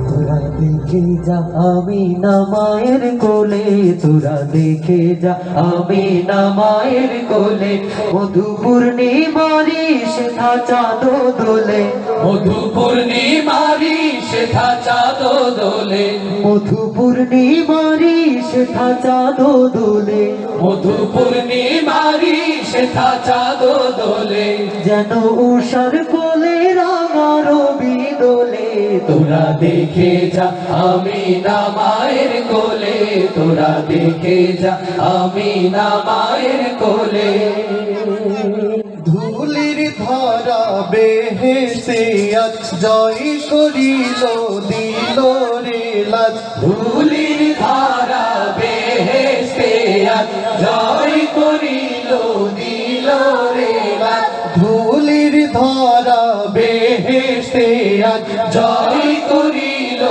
তোরা দেখে যা আমি না মায়ের কোলে, তোরা দেখে যা আমি না মায়ের কোলে। মধু পূর্ণিমারি সেথা চাঁদ দোলে, মধু পূর্ণিমারি সেথা চাঁদ দোলে, মধু পূর্ণিমারি সেথা চাঁদ দোলে, মধু পূর্ণিমারি সেথা চাঁদ দোলে। যেন উষার কোলে রাঙা রবি দোলে। তোরা দেখে যা আমি না মায়ের কোলে, তোরা দেখে যা আমি না মায়ের কোলে। ধুলির ধারা বেহেশতে আজ জয় করিল দিল রে লাজ। ধুলির ধারা বেহেশতে আজ জয় করিল দিল রে লাজ। ধুলির ধারা বেহেশতে আজ জয় করিল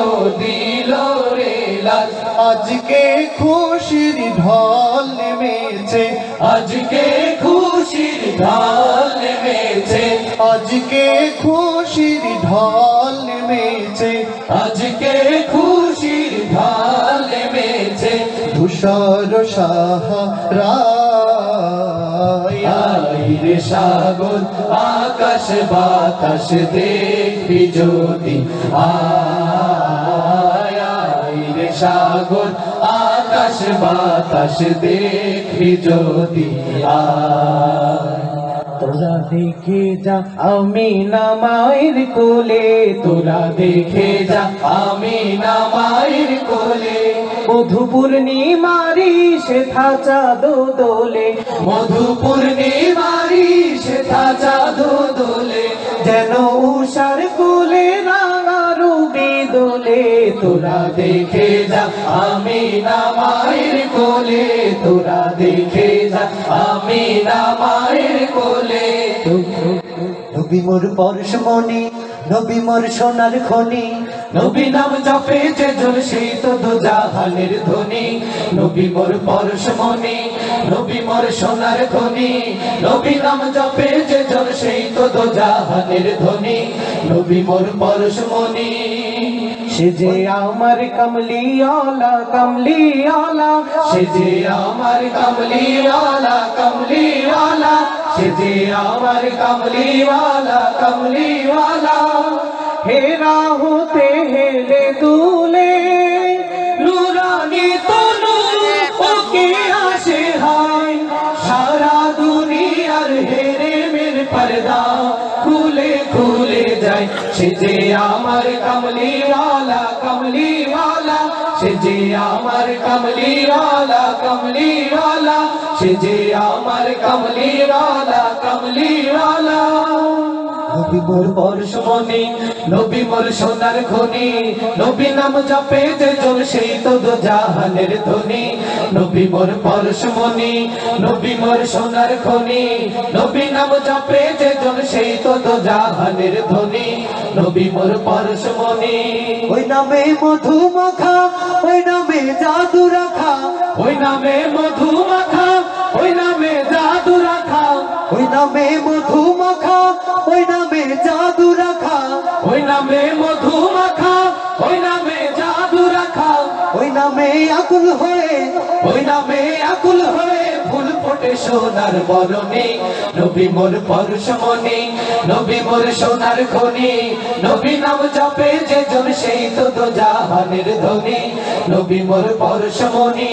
দিল রে লাজ। আজকে খুশির ঢল নেমেছে, আজকে খুশির ঢাল নেমেছে, আজকে খুশির ঢল নেমেছে। আজকে খুশির ঢাল নেমেছে। ধূসর সাহারা আইরে সাগর আকাশ বাতাস দেখবি যদি, আইরে সাগর আকাশ বাতাস দেখবি যদি। তোরা দেখে যা আমি না মায়ের কোলে, তোরা দেখে যা আমি না মায়ের কোলে। মধু পূর্ণিমারি সেথা চাঁদ দোলে, মধু পূর্ণিমারি সেথা চাঁদ দোলে, যেন উষার কোলে রাঙা রবি দোলে। তোরা দেখে যা আমি না মায়ের কোলে, তোরা দেখে যা আমি না মায়ের কোলে। নবী মোর পরশমণি, নবী মোর সোনার খনি, নবী নাম জপে যে জন সেই তো দো জাহানের ধ্বনি। নবী মোর পরশমণি, নবী মোর সোনার খনি, নবী নাম জপে যে জন সেই তো দো জাহানের ধ্বনি। নবী মোর পরশমণি। সে যে আমার কমলিওয়ালা, কমলিওয়ালা, সে যে আমার কমলিওয়ালা, কমলিওয়ালা, সে যে আমার কমলিওয়ালা, কমলিওয়ালা। হেরা হতে হেলে দুলে, নুরানি তনু ওকে আসে হায়, সারা দুনিয়ার হেরে মের পর্দা খুলে খুলে যায়। সে যে আমার কমলিওয়ালা, কমলিওয়ালা, সে যে আমার কমলিওয়ালা, কমলিওয়ালা, সে যে আমার কমলিওয়ালা, কমলিওয়ালা। নবী মোর পরশমণি, নবী মোর সোনার খনি, নবী নাম জপে যে জন সেই তো দো জাহানের ধ্বনি। নবী মোর পরশমণি, নবী মোর সোনার খনি, নবী নাম জপে যে জন সেই তো দো জাহানের ধ্বনি। নবী মোর পরশমণি। ওই নামে মধু মাখা, ওই নামে জাদু রাখা, ওই নামে মধু মাখা, ওই নামে জাদু রাখা, ওই নামে মধু মাখা, ওই নামে জাদু রাখা, ওই নামে মধু মাখা, ওই নামে জাদু রাখা। ওই নামে আকুল হয়ে, ওই নামে আকুল হয়ে ফুল ফোটে সোনার বরণে। নবী মোর পরশমণি, নবী মোর সোনার খনি, নবী নাম জপে যে জন সেই তো দো জাহানের ধ্বনি। নবী মোর পরশমণি।